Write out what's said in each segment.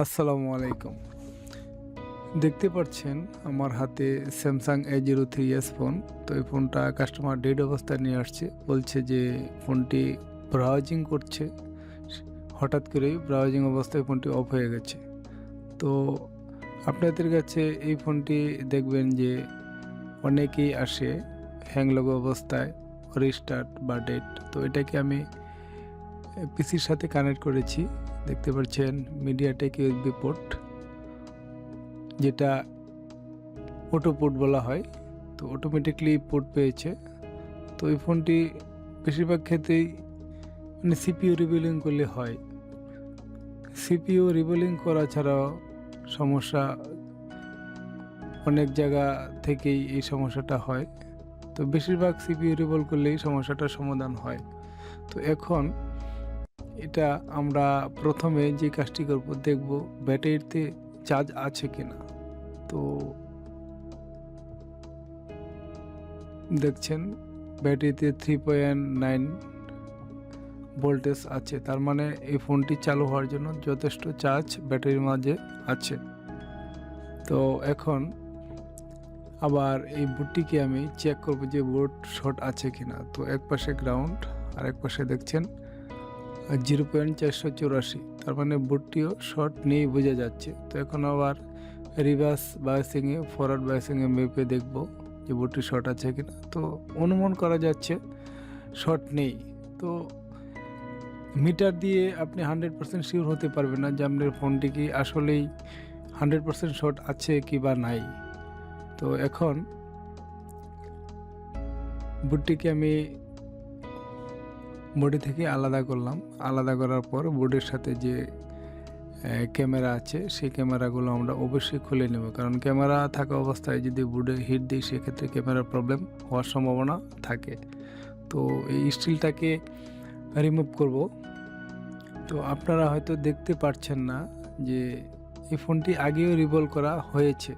আসসালামু আলাইকুম। দেখতে পাচ্ছেন আমার হাতে স্যামসাং A03s ফোন। তো এই ফোনটা কাস্টমার ডেড অবস্থায় নিয়ে আসছে। বলছে যে ফোনটি ব্রাউজিং করছে। হঠাৎ করেই ব্রাউজিং অবস্থায় ফোনটি অফ হয়ে গেছে। তো আপনাদের কাছে এই ফোনটি দেখবেন যে অনেকেই আসে হ্যাং লাগা অবস্থায়, রিস্টার্ট বা ডেড। তো এটাকে আমি পিসির সাথে কানেক্ট করেছি। দেখতে পাচ্ছেন মিডিয়াটেক ইউএসবি পোর্ট, যেটা অটো পোর্ট বলা হয়। তো অটোমেটিকলি পোর্ট পেয়েছে। তো এই ফোনটি বেশিরভাগ ক্ষেত্রেই সিপিইউ রিবিলিং করলে হয়। সিপিইউ রিবিলিং করা ছাড়াও সমস্যা অনেক জায়গা থেকেই এই সমস্যাটা হয়। তো বেশিরভাগ সিপিইউ রিবল করলেই সমস্যাটার সমাধান হয়। তো এখন এটা আমরা প্রথমে যে কাজটি করব, দেখব ব্যাটারিতে চার্জ আছে কিনা। তো দেখছেন ব্যাটারিতে 3.9 ভোল্টেজ আছে, তার মানে এই ফোনটি চালু হওয়ার জন্য যথেষ্ট চার্জ ব্যাটারির মাঝে আছে। তো এখন আবার এই বুটটিকে আমি চেক করব যে বুট শর্ট আছে কিনা। তো এক পাশে গ্রাউন্ড আর এক পাশে দেখছেন 0.484, তার মানে বুটটিও শর্ট নেই বোঝা যাচ্ছে। তো এখন আবার রিভার্স বায়াসিংয়ে, ফরওয়ার্ড বায়াসিংয়ে মেপে দেখব যে বুটটি শর্ট আছে কিনা। তো অনুমান করা যাচ্ছে শর্ট নেই। তো মিটার দিয়ে আপনি 100% শিওর হতে পারবেন না যে আপনার ফোনটি কি আসলেই 100% শর্ট আছে কি বা নাই। তো এখন বুটটিকে আমি বডি থেকে আলাদা করলাম। আলাদা করার পর বোর্ডের সাথে যে ক্যামেরা আছে সেই ক্যামেরাগুলো আমরা অবশ্যই খুলে নেব, কারণ ক্যামেরা থাকা অবস্থায় যদি বোর্ডে হিট দিই সেক্ষেত্রে ক্যামেরার প্রবলেম হওয়ার সম্ভাবনা থাকে। তো এই স্টিলটাকে রিমুভ করব। তো আপনারা হয়তো দেখতে পাচ্ছেন না যে এই ফোনটি আগেও রিভলভ করা হয়েছে।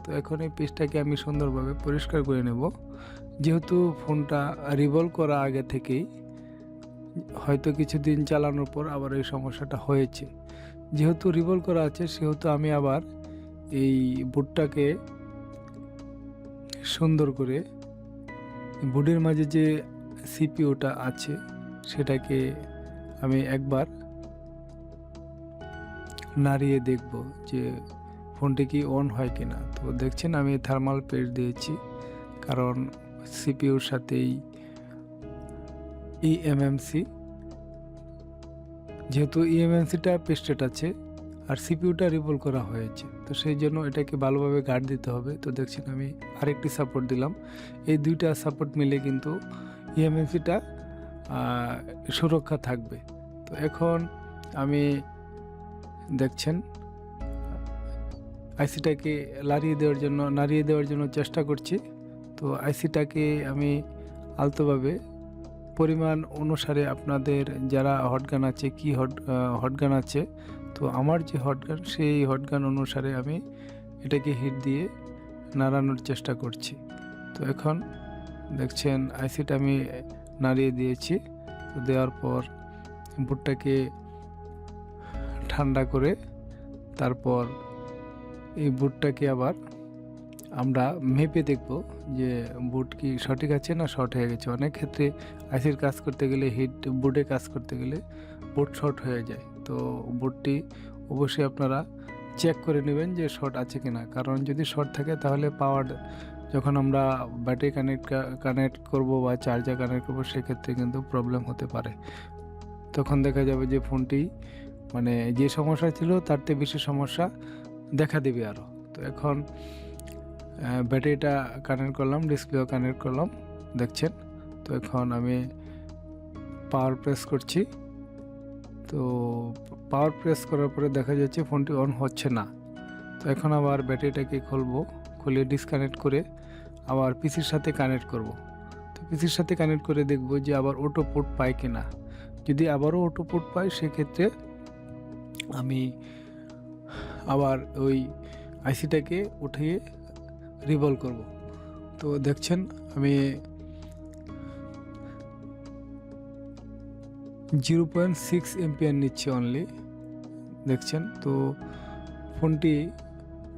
তো এখন এই পেজটাকে আমি সুন্দরভাবে পরিষ্কার করে নেব। যেহেতু ফোনটা রিভলভ করা আগে থেকেই, হয়তো কিছুদিন চালানোর পর আবার এই সমস্যাটা হয়েছে। যেহেতু রিভলভ করা আছে সেহেতু আমি আবার এই বুটটাকে সুন্দর করে বুটের মাঝে যে সিপিইউটা আছে সেটাকে আমি একবার নাড়িয়ে দেখব যে ফোনটি কি অন হয় কিনা। তো দেখছেন আমি থার্মাল পেস্ট দিয়েছি, কারণ সিপিইউর সাথেই ইএমএমসি, যেহেতু ইএমএমসিটা পেস্টেড আছে আর সিপিইউটা রিভলভ করা হয়েছে, তো সেই জন্য এটাকে ভালোভাবে গার্ড দিতে হবে। তো দেখছেন আমি আরেকটি সাপোর্ট দিলাম। এই দুইটা সাপোর্ট মিলে কিন্তু ইএমএমসিটা সুরক্ষা থাকবে। তো এখন আমি দেখছেন আইসিটাকে নাড়িয়ে দেওয়ার জন্য চেষ্টা করছি। তো আইসিটাকে আমি আলতোভাবে পরিমাণ অনুসারে, আপনাদের যারা হটগান আছে কি হটগান আছে, তো আমার যে হটগান সেই হটগান অনুসারে আমি এটাকে হিট দিয়ে নাড়ানোর চেষ্টা করছি। তো এখন দেখছেন আইসিটা আমি নাড়িয়ে দিয়েছি। তো দেওয়ার পর বুটটাকে ঠান্ডা করে তারপর এই বুটটাকে আবার আমরা মেপে দেখব যে বুট কি সঠিক আছে না শর্ট হয়ে গেছে। অনেক ক্ষেত্রে আইসির কাজ করতে গেলে, বুটে কাজ করতে গেলে বুট শর্ট হয়ে যায়। তো বুটটি অবশ্যই আপনারা চেক করে নেবেন যে শর্ট আছে কিনা, কারণ যদি শর্ট থাকে তাহলে পাওয়ার, যখন আমরা ব্যাটারি কানেক্ট করব বা চার্জার কানেক্ট করব সেক্ষেত্রে কিন্তু প্রবলেম হতে পারে। তখন দেখা যাবে যে ফোনটি মানে যে সমস্যা ছিল তার থেকে বেশি সমস্যা দেখা দেবে আরও। তো এখন ব্যাটারিটা কানেক্ট করলাম, ডিসপ্লেও কানেক্ট করলাম, দেখছেন। তো এখন আমি পাওয়ার প্রেস করছি। তো পাওয়ার প্রেস করার পরে দেখা যাচ্ছে ফোনটি অন হচ্ছে না। তো এখন আবার ব্যাটারিটাকে খুলে ডিসকানেক্ট করে আবার পিসির সাথে কানেক্ট করব। তো পিসির সাথে কানেক্ট করে দেখব যে আবার অটো পোর্ট পায় কিনা। যদি আবারও অটো পোর্ট পাই সেক্ষেত্রে আমি আবার ওই আইসিটাকে উঠিয়ে রিভলভ করব। তো দেখছেন আমি 0.6 এম্পিয়ার নিচ্ছি অনলি। দেখছেন। তো ফোনটি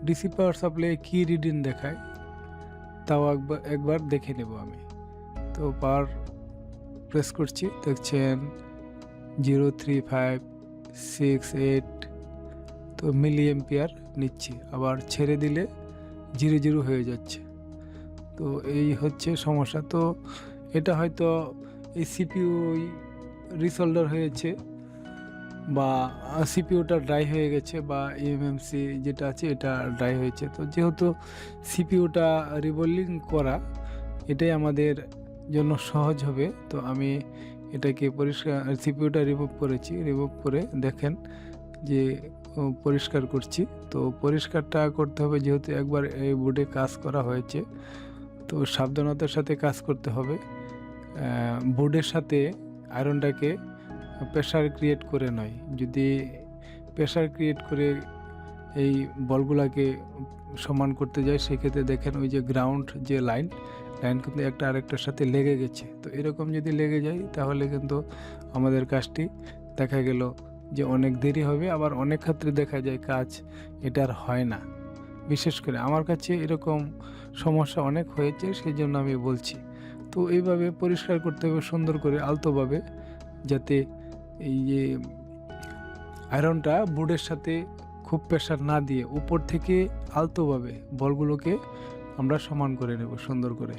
ডিসি পাওয়ার সাপ্লাই কি রিডিং দেখায় তাও একবার দেখে নেব আমি। তো পাওয়ার প্রেস করছি, দেখছেন 03568 তো মিলি এম্পিয়ার নিচ্ছি, আবার ছেড়ে দিলে 0 হয়ে যাচ্ছে। তো এই হচ্ছে সমস্যা। তো এটা হয়তো এই সিপিইউ রিসোল্ডার হয়েছে বা সিপিইউটা ড্রাই হয়ে গেছে বা এমএমসি যেটা আছে এটা ড্রাই হয়েছে। তো যেহেতু সিপিইউটা রিভলভিং করা এটাই আমাদের জন্য সহজ হবে। তো আমি এটাকে পরিষ্কার সিপিইউটা রিমুভ করেছি, রিমুভ করে দেখেন যে পরিষ্কার করছি। তো পরিষ্কারটা করতে হবে যেহেতু একবার এই বোর্ডে কাজ করা হয়েছে, তো সাবধানতার সাথে কাজ করতে হবে। বোর্ডের সাথে আয়রনটাকে প্রেশার ক্রিয়েট করে নয়, যদি প্রেশার ক্রিয়েট করে এই বলগুলাকে সমান করতে যায় সেক্ষেত্রে দেখেন ওই যে গ্রাউন্ড যে লাইন কিন্তু একটা আরেকটার সাথে লেগে গেছে। তো এরকম যদি লেগে যায় তাহলে কিন্তু আমাদের কাজটি দেখা গেল যে অনেক দেরি হবে, আবার অনেক ক্ষেত্রে দেখা যায় কাজ এটার হয় না। বিশেষ করে আমার কাছে এরকম সমস্যা অনেক হয়েছে, সেই জন্য আমি বলছি। তো এইভাবে পরিষ্কার করতে হবে সুন্দর করে আলতোভাবে, যাতে এই যে আয়রনটা বোর্ডের সাথে খুব প্রেশার না দিয়ে উপর থেকে আলতোভাবে বলগুলোকে আমরা সমান করে নেব সুন্দর করে।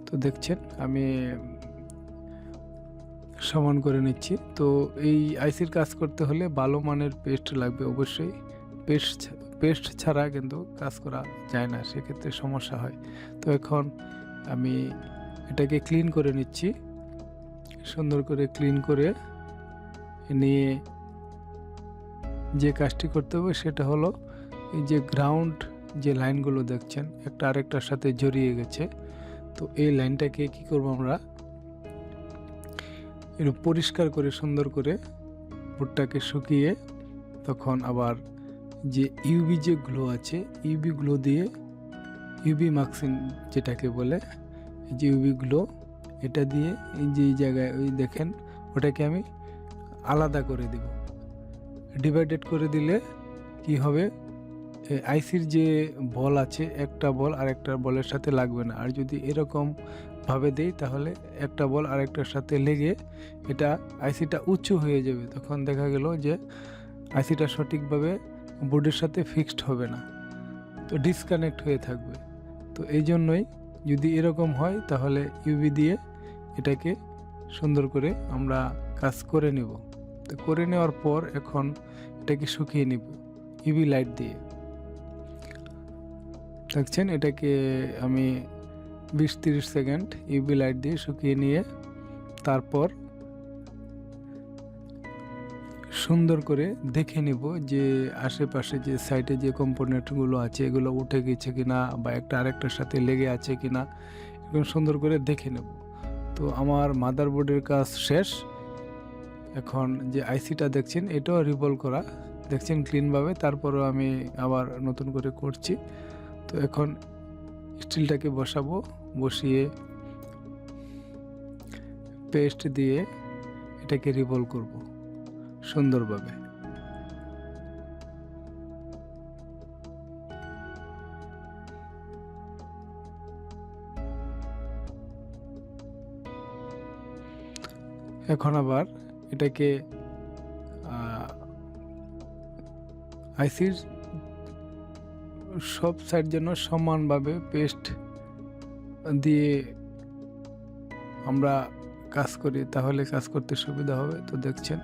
তো দেখছেন আমি সমান করে নিচ্ছি। তো এই আইসির কাজ করতে হলে ভালো মানের পেস্ট লাগবে অবশ্যই। পেস্ট ছাড়া কিন্তু কাজ করা যায় না, সেক্ষেত্রে সমস্যা হয়। তো এখন আমি এটাকে ক্লিন করে নিচ্ছি, সুন্দর করে ক্লিন করে নিয়ে যে কাজটি করতে হবে সেটা হলো এই যে গ্রাউন্ড যে লাইনগুলো দেখছেন একটা আরেকটার সাথে জড়িয়ে গেছে। তো এই লাইনটাকে কি করব আমরা একটু পরিষ্কার করে সুন্দর করে বোর্ডটাকে শুকিয়ে তখন আবার যে ইউভি যে গ্লো আছে ইউভি গ্লো দিয়ে ইউভি মার্কসিন যেটাকে বলে যে ইউভি গ্লো এটা দিয়ে এই যে জায়গায় ওই দেখেন ওটাকে আমি আলাদা করে দেব। ডিভাইডেড করে দিলে কি হবে, আইসির যে বল আছে একটা বল আরেকটা বলের সাথে লাগবে না। আর যদি এরকম ভাবে দেই তাহলে একটা বল আরেকটার সাথে লেগে এটা আইসিটা উঁচু হয়ে যাবে, তখন দেখা গেল যে আইসিটা সঠিকভাবে বোর্ডের সাথে ফিক্সড হবে না, তো ডিসকানেক্ট হয়ে থাকবে। তো এই জন্যই যদি এরকম হয় তাহলে ইউভি দিয়ে এটাকে সুন্দর করে আমরা কাজ করে নেব। তো করে নেওয়ার পর এখন এটাকে শুকিয়ে নিব ইউভি লাইট দিয়ে। দেখছেন এটাকে আমি 20-30 সেকেন্ড ইউভি লাইট দিয়ে শুকিয়ে নিয়ে তারপর সুন্দর করে দেখে নিব যে আশেপাশে যে সাইডে যে কম্পোনেন্টগুলো আছে এগুলো উঠে গেছে কিনা বা একটা আরেকটার সাথে লেগে আছে কিনা, এরকম সুন্দর করে দেখে নেব। তো আমার মাদারবোর্ডের কাজ শেষ। এখন যে আইসিটা দেখছেন এটাও রিভলভ করা দেখছেন ক্লিনভাবে, তারপরও আমি আবার নতুন করে করছি। তো এখন স্টিলটাকে বসাবো, বসিয়ে পেস্ট দিয়ে এটাকে রিভলভ করব সুন্দরভাবে। এখন আবার এটাকে আইসির সব সাইড যেন সমানভাবে পেস্ট দিয়ে আমরা কাজ করি, তাহলে কাজ করতে সুবিধা হবে। তো দেখছেন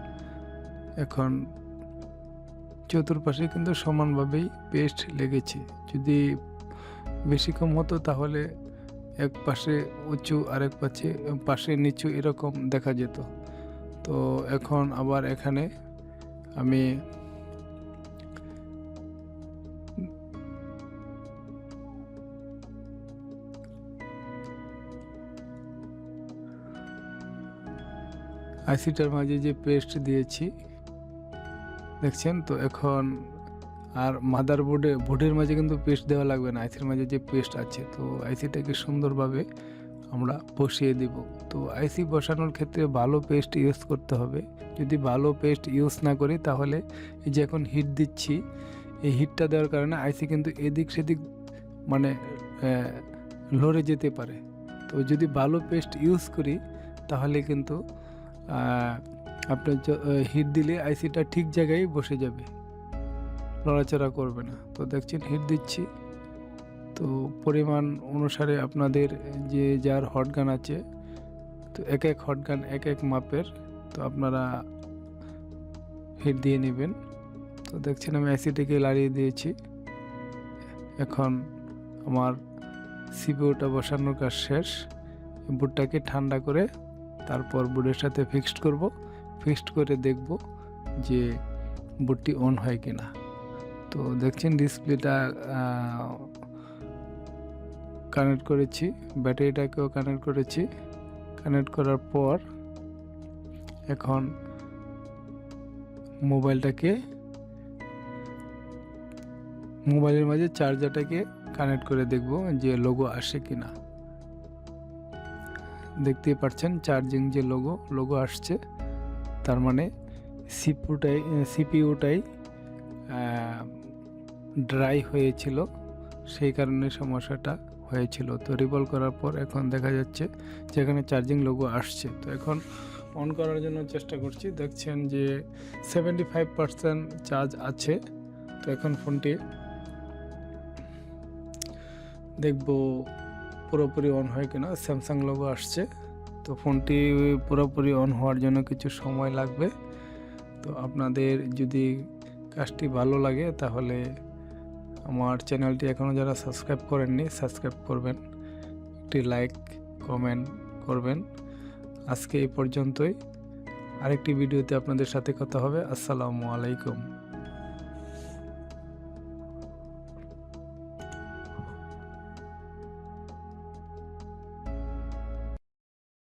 এখন চতুর্পাশে কিন্তু সমানভাবেই পেস্ট লেগেছে। যদি বেশি কম হতো তাহলে এক পাশে উঁচু আরেক পাশে নিচু এরকম দেখা যেত। তো এখন আবার এখানে আমি আইসিটার মাঝে যে পেস্ট দিয়েছি দেখছেন। তো এখন আর বোর্ডের মাঝে কিন্তু পেস্ট দেওয়া লাগবে না, আইসির মাঝে যে পেস্ট আছে। তো আইসিটাকে সুন্দরভাবে আমরা বসিয়ে দিব। তো আইসি বসানোর ক্ষেত্রে ভালো পেস্ট ইউজ করতে হবে। যদি ভালো পেস্ট ইউজ না করি তাহলে এই যে এখন হিট দিচ্ছি, এই হিটটা দেওয়ার কারণে আইসি কিন্তু এদিক সেদিক মানে লড়ে যেতে পারে। তো যদি ভালো পেস্ট ইউজ করি তাহলে কিন্তু আপনার হিট দিলে আইসিটা ঠিক জায়গায় বসে যাবে, নড়াচড়া করবে না। তো দেখছেন হিট দিচ্ছি। তো পরিমাণ অনুসারে আপনাদের যে যার হট গান আছে, তো এক এক হট গান এক এক মাপের, তো আপনারা হিট দিয়ে নেবেন। তো দেখছেন আমি আইসিটিকে লাড়িয়ে দিয়েছি। এখন আমার সিপিইউটা বসানোর কাজ শেষ। বুটটাকে ঠান্ডা করে তারপর বুটের সাথে ফিক্সড করব। ফিক্সড করে দেখব যে বুটটি অন হয় কিনা। তো দেখছেন ডিসপ্লেটা কানেক্ট করেছি, ব্যাটারিটাকেও কানেক্ট করেছি। কানেক্ট করার পর এখন মোবাইলের মাঝে চার্জারটাকে কানেক্ট করে দেখব যে লোগো আসে কিনা। দেখতেই পাচ্ছেন চার্জিং যে লোগো আসছে, তার মানে সিপিইউটাই ড্রাই হয়েছিল, সেই কারণে সমস্যাটা হয়েছিল। তো রিভলভ করার পর এখন দেখা যাচ্ছে যেখানে চার্জিং লোগো আসছে। তো এখন অন করার জন্য চেষ্টা করছি। দেখছেন যে 75% চার্জ আছে। তো এখন ফোনটি দেখব পুরোপুরি অন হয় কিনা। স্যামসাং লোগো আসছে। তো ফোনটি পুরোপুরি অন হওয়ার জন্য কিছু সময় লাগবে। তো আপনাদের যদি কাজটি ভালো লাগে তাহলে আমার চ্যানেলটি এখনও যারা সাবস্ক্রাইব করেননি সাবস্ক্রাইব করবেন, একটি লাইক কমেন্ট করবেন। আজকে এই পর্যন্তই। আরেকটি ভিডিওতে আপনাদের সাথে কথা হবে। আসসালামু আলাইকুম।